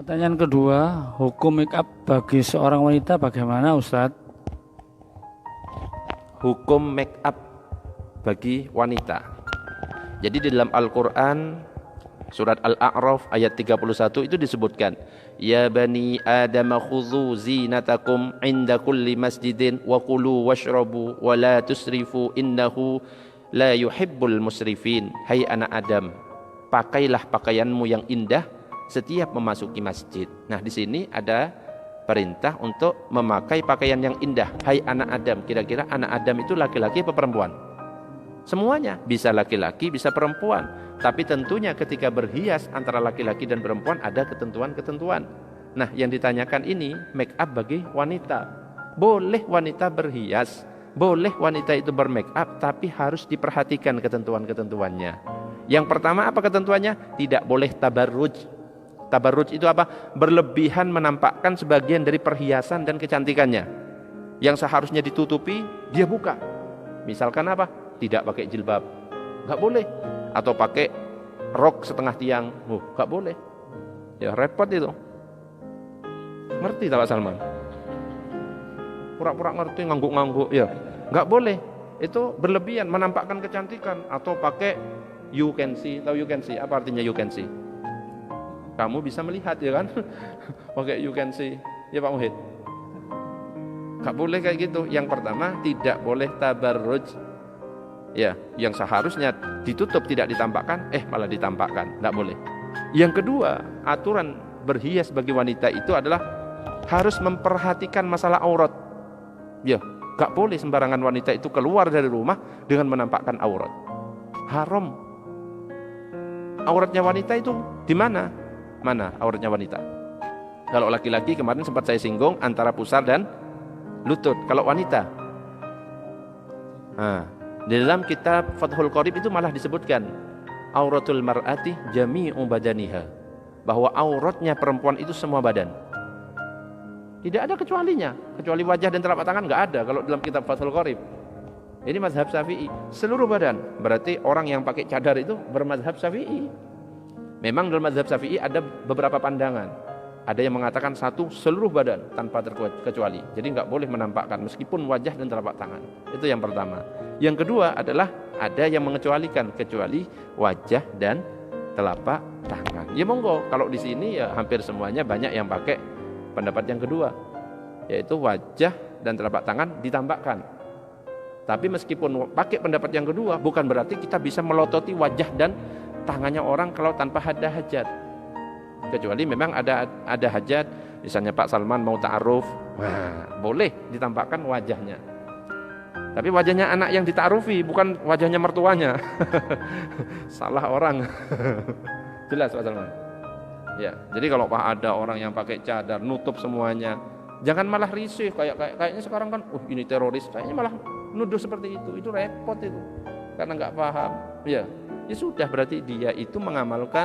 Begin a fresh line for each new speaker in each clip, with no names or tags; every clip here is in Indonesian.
Pertanyaan kedua, hukum make up bagi seorang wanita bagaimana Ustadz?
Hukum make up bagi wanita. Jadi di dalam Al-Quran surat Al-A'raf ayat 31 itu disebutkan, ya bani Adam khudhu zinatakum inda kulli masjidin wa kulu washrabu wa la tusrifu innahu la yuhibbul musrifin. Hai anak Adam, pakailah pakaianmu yang indah setiap memasuki masjid. Nah, di sini ada perintah untuk memakai pakaian yang indah. Hai anak Adam, kira-kira anak Adam itu laki-laki atau perempuan? Semuanya, bisa laki-laki, bisa perempuan. Tapi tentunya ketika berhias antara laki-laki dan perempuan ada ketentuan-ketentuan. Nah, yang ditanyakan ini make up bagi wanita. Boleh wanita berhias, boleh wanita itu bermake up, tapi harus diperhatikan ketentuan-ketentuannya. Yang pertama apa ketentuannya? Tidak boleh tabarruj. Tabarruj itu apa? Berlebihan menampakkan sebagian dari perhiasan dan kecantikannya. Yang seharusnya ditutupi, dia buka. Misalkan apa? Tidak pakai jilbab, nggak boleh. Atau pakai rok setengah tiang, nggak boleh. Ya repot itu. Ngerti tak Pak Salman? Pura-pura ngerti, ngangguk-ngangguk, ya nggak boleh. Itu berlebihan menampakkan kecantikan. Atau pakai you can see, tahu you can see? Apa artinya you can see? Kamu bisa melihat, ya kan? Pakai you can see, ya Pak Muhid. Gak boleh kayak gitu. Yang pertama, tidak boleh tabarruj. Ya, yang seharusnya ditutup tidak ditampakkan, malah ditampakkan. Gak boleh. Yang kedua, aturan berhias bagi wanita itu adalah harus memperhatikan masalah aurat. Ya, gak boleh sembarangan wanita itu keluar dari rumah dengan menampakkan aurat. Haram. Auratnya wanita itu di mana? Mana auratnya wanita? Kalau laki-laki kemarin sempat saya singgung antara pusar dan lutut. Kalau wanita, di dalam kitab Fathul Qorib itu malah disebutkan auratul mar'ati jami'u badaniha, bahwa auratnya perempuan itu semua badan. Tidak ada kecualinya, kecuali wajah dan telapak tangan nggak ada kalau dalam kitab Fathul Qorib. Ini mazhab Syafi'i, seluruh badan. Berarti orang yang pakai cadar itu bermazhab Syafi'i. Memang dalam mazhab Syafi'i ada beberapa pandangan. Ada yang mengatakan satu seluruh badan tanpa terkecuali. Jadi nggak boleh menampakkan meskipun wajah dan telapak tangan. Itu yang pertama. Yang kedua adalah ada yang mengecualikan, kecuali wajah dan telapak tangan. Ya monggo, kalau di sini ya hampir semuanya banyak yang pakai pendapat yang kedua, yaitu wajah dan telapak tangan ditampakkan. Tapi meskipun pakai pendapat yang kedua, bukan berarti kita bisa melototi wajah dan tangannya orang kalau tanpa ada hajat. Kecuali memang ada hajat, misalnya Pak Salman mau ta'aruf, boleh ditampakkan wajahnya. Tapi wajahnya anak yang dita'arufi, bukan wajahnya mertuanya. Salah orang. Jelas Pak Salman? Ya, jadi kalau ada orang yang pakai cadar nutup semuanya, jangan malah risih kayaknya sekarang kan ini teroris, kayaknya malah nuduh seperti itu repot itu. Karena nggak paham. Ya sudah, berarti dia itu mengamalkan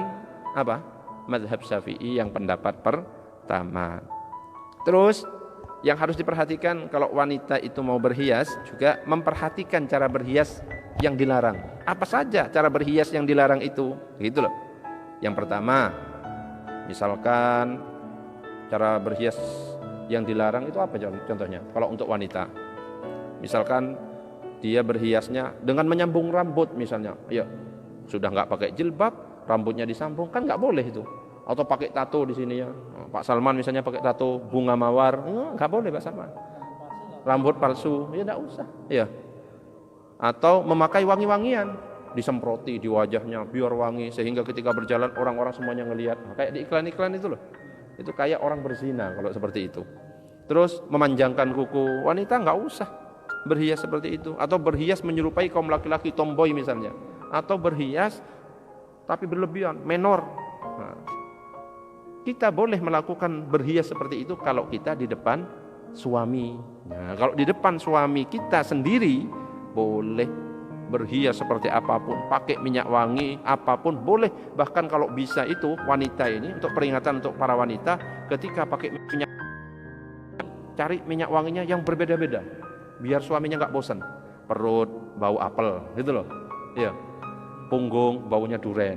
apa? Mazhab Syafi'i yang pendapat pertama. Terus yang harus diperhatikan kalau wanita itu mau berhias, juga memperhatikan cara berhias yang dilarang. Apa saja cara berhias yang dilarang itu? Gitu loh. Yang pertama, misalkan cara berhias yang dilarang itu apa contohnya? Kalau untuk wanita, misalkan dia berhiasnya dengan menyambung rambut misalnya, ya sudah nggak pakai jilbab, rambutnya disambung, kan nggak boleh itu. Atau pakai tato di sini ya, Pak Salman misalnya pakai tato bunga mawar, nggak boleh Pak Salman. Rambut palsu, ya nggak usah. Ya. Atau memakai wangi-wangian, disemproti di wajahnya biar wangi, sehingga ketika berjalan orang-orang semuanya ngelihat. Kayak di iklan-iklan itu loh. Itu kayak orang berzina kalau seperti itu. Terus memanjangkan kuku, wanita nggak usah berhias seperti itu. Atau berhias menyerupai kaum laki-laki, tomboy misalnya. Atau berhias tapi berlebihan, menor. Nah, kita boleh melakukan berhias seperti itu kalau kita di depan suami. Nah, kalau di depan suami kita sendiri boleh berhias seperti apapun, pakai minyak wangi apapun boleh. Bahkan kalau bisa itu wanita ini, untuk peringatan untuk para wanita, ketika pakai minyak, cari minyak wanginya yang berbeda-beda biar suaminya nggak bosan. Perut bau apel gitu loh, ya. Punggung baunya duren.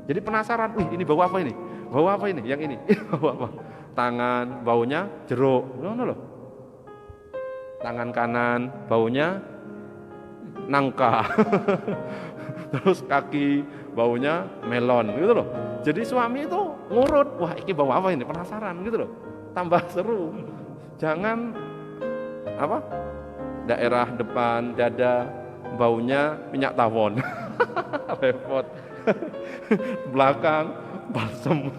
Jadi penasaran, ini bau apa ini? bau apa ini? Yang ini, bau apa? Tangan, baunya jeruk, ngono loh. Tangan kanan, baunya nangka. Terus kaki, baunya melon, gitu loh. Jadi suami itu ngurut, wah ini bau apa ini? Penasaran, gitu loh. Tambah seru. Jangan apa? Daerah depan dada baunya minyak tawon. Repot. Belakang balsem.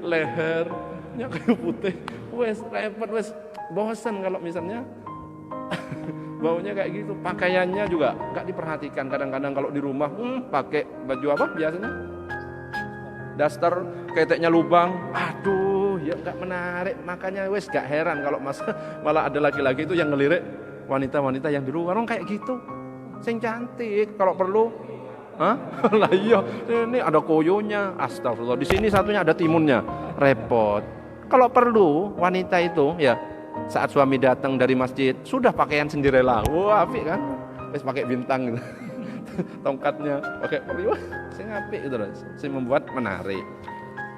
Lehernya kayu putih. Wes repot, wes bosan kalau misalnya baunya kayak gitu. Pakaiannya juga nggak diperhatikan. Kadang-kadang kalau di rumah pakai baju apa biasanya? Daster, keteknya lubang. Aduh, ya nggak menarik. Makanya wes gak heran kalau malah ada laki-laki itu yang ngelirik wanita-wanita yang di luar kayak gitu. Sing cantik kalau perlu. Hah? Lah iya, ini ada koyonya. Astagfirullah. Di sini satunya ada timunnya. Repot. Kalau perlu wanita itu ya saat suami datang dari masjid sudah pakaian Cinderella. Wah, apik kan? Wes pakai bintang gitu. Tongkatnya pakai periwah. Saya apik gitu loh. Saya membuat menarik.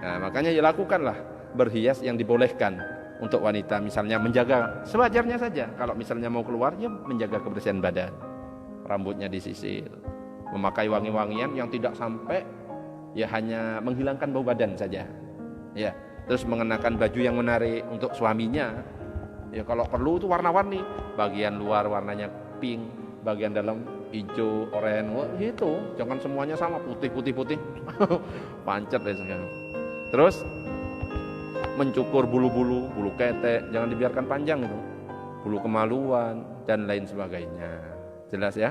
Nah, makanya ya lakukanlah berhias yang dibolehkan untuk wanita, misalnya menjaga sewajarnya saja. Kalau misalnya mau keluar ya menjaga kebersihan badan. Rambutnya disisir. Memakai wangi-wangian yang tidak sampai ya hanya menghilangkan bau badan saja. Ya, terus mengenakan baju yang menarik untuk suaminya. Ya kalau perlu itu warna-warni. Bagian luar warnanya pink, bagian dalam hijau, oranye, wah gitu. Jangan semuanya sama putih. Pancet deh sekarang. Terus mencukur bulu-bulu, bulu ketek, jangan dibiarkan panjang itu. Bulu kemaluan dan lain sebagainya. Jelas ya?